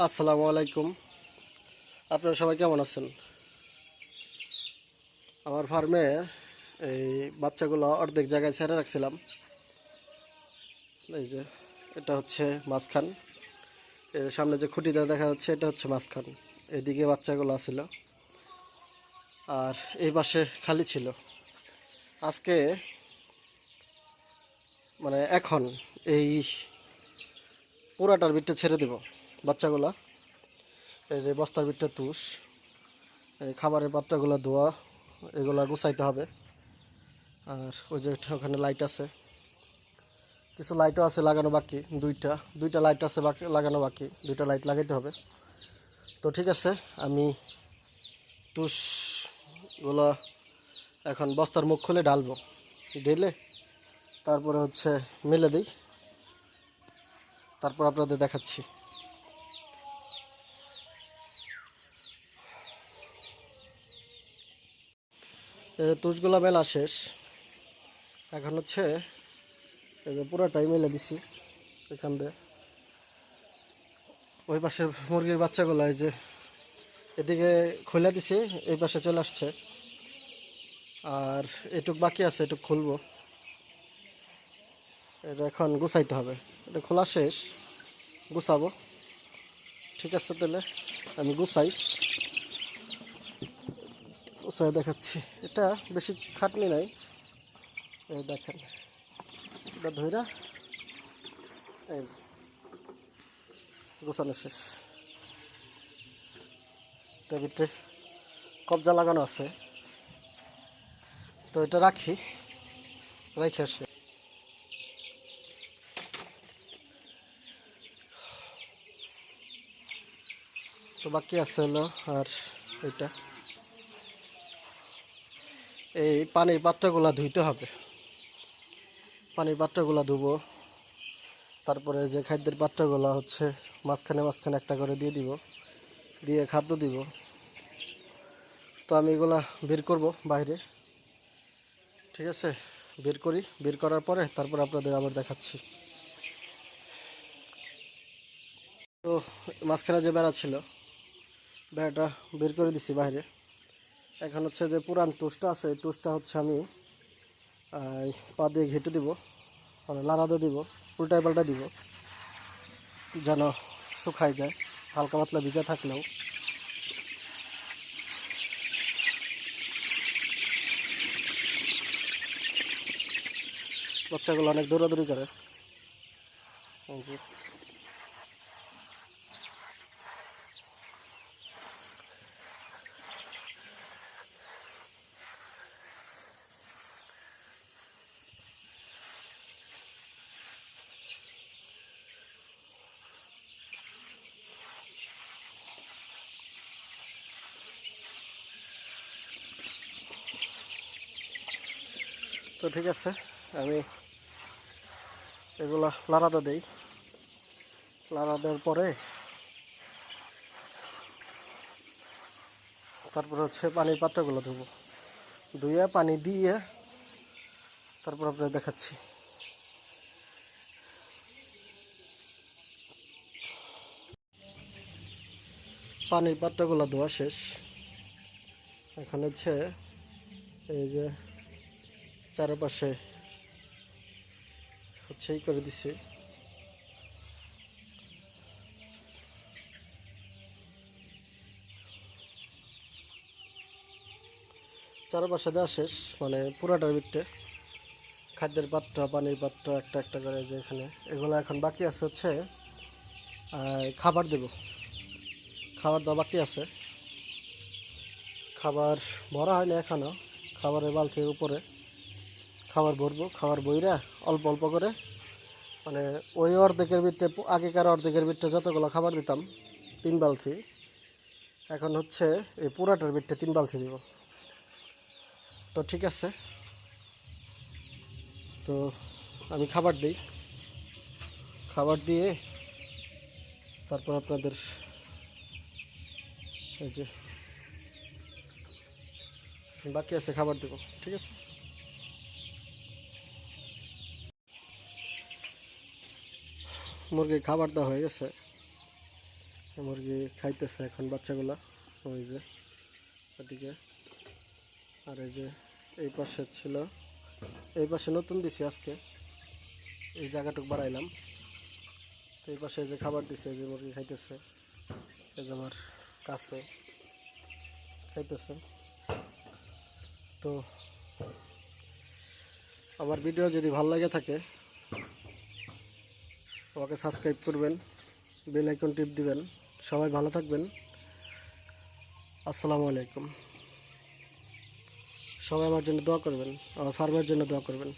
আসসালামু আলাইকুম। আপনারা সবাই কেমন আছেন? আমার ফার্মে এই বাচ্চাগুলো অর্ধেক জায়গায় ছেড়ে রাখছিলাম। এই যে এটা হচ্ছে মাঝখান, এর সামনে যে খুঁটিটা দেখা যাচ্ছে এটা হচ্ছে মাঝখান। এদিকে বাচ্চাগুলো ছিল আর এই পাশে খালি ছিল। আজকে এখন এই পুরাটার বিটটা ছেড়ে দেব বাচ্চাগুলা। এই যে বস্তার বিটটা তুষ, এই খাবারের পাত্রগুলো ধোয়া, এগুলা গুছাইতে হবে। আর ওই যে ওখানে লাইট আছে, কিছু লাইটও আছে লাগানো বাকি, দুইটা লাইট আছে বাকি লাগানো বাকি, দুইটা লাইট লাগাইতে হবে। তো ঠিক আছে, আমি তুষগুলো এখন বস্তার মুখ খুলে ঢালবো, ঢেলে তারপরে হচ্ছে মেলে দিই, তারপর আপনাদের দেখাচ্ছি। তুষগুলো মেলা শেষ, এখন হচ্ছে এই যে পুরোটাই মেলে দিছি এখান দিয়ে। ওই পাশের মুরগির বাচ্চাগুলো এই যে এদিকে খুলে দিছি, এই পাশে চলে আসছে। আর এটুক বাকি আছে, এটুক খুলবো। এটা এখন গুছাইতে হবে, এটা খোলা শেষ, গুছাবো। ঠিক আছে, তাহলে আমি গুছাই দেখাচ্ছি। এটা বেশি খাটনি নাই, এই দেখেন, এটা ধইরা এই গোছানো শেষ। এটার ভিতরে কবজা লাগানো আছে, তো এটা রাখি, রেখে আসি। তো বাকি আছে হলো আর এটা, এই পানির পাত্রগুলা ধুইতে হবে। পানির পাত্রগুলা ধুবো, তারপরে যে খাদ্যের পাত্রগুলা হচ্ছে মাঝখানে মাঝখানে একটা করে দিয়ে দিব, দিয়ে খাদ্য দিব। তো আমি এগুলা বের করব বাইরে। ঠিক আছে, বের করি, বের করার পরে তারপর আপনাদের আবার দেখাচ্ছি। তো মাঝখানে যে বেড়া ছিল, বেড়াটা বের করে দিছি বাইরে। এখন হচ্ছে যে পুরান তুষটা আছে, এই তুষটা হচ্ছে আমি পা দিয়ে ঘেঁটে দিব, লাড়াতে দিব, উল্টায় পাল্টা দিব, যেন শুকায় যায়, হালকা পাতলা ভিজা থাকলেও। বাচ্চাগুলো অনেক দৌড়াদৌড়ি করে। তো ঠিক আছে, আমি এগুলা লাড়াতে দেই, লাড়া দেওয়ার পরে তারপর হচ্ছে পানির পাত্রগুলো ধুবো, ধুয়ে পানি দিয়ে তারপর আপনাদের দেখাচ্ছি। পানির পাত্রগুলো ধোয়া শেষ, এখন হচ্ছে এই যে চারপাশে হচ্ছে এই করে দিছি। চারপাশে দেওয়া শেষ, পুরাটার ভিতরে খাদ্যের পাত্র, পানির পাত্র একটা একটা করে যে এখানে, এগুলো এখন বাকি আছে হচ্ছে খাবার দেব, খাবার দেওয়া বাকি আছে। খাবার ভরা হয়নি এখনও, খাবারের বালতির উপরে খাবার ভরবো, খাবার বইরা অল্প অল্প করে, ওই অর্ধেকের ভিতরে, আগেকার অর্ধেকের ভিতরে যতগুলো খাবার দিতাম 3 বালতি, এখন হচ্ছে এই পুরাটার ভিতরে 3 বালতি দিব। তো ঠিক আছে, তো আমি খাবার দিই, খাবার দিয়ে তারপর আপনাদের এই যে বাকি আছে খাবার দেব। ঠিক আছে, মুরগি খাবার দেওয়া হয়ে গেছে, মুরগি খাইতেছে এখন বাচ্চাগুলা, ওই যে ওদিকে। আর এই যে এই পাশে ছিল, এই পাশে নতুন দিছি আজকে, এই জায়গাটুকু বাড়াইলাম। তো এই পাশে যে খাবার দিছে, এই যে মুরগি খাইতেছে, এই যে আমার কাছে খাইতেছে। তো আমার ভিডিও যদি ভালো লাগে থাকে আমাকে সাবস্ক্রাইব করবেন, বেল আইকন টিপ দিবেন। সবাই ভালো থাকবেন। আসসালামু আলাইকুম। সবাই আমার জন্য দোয়া করবেন, আমার ফার্মের জন্য দোয়া করবেন।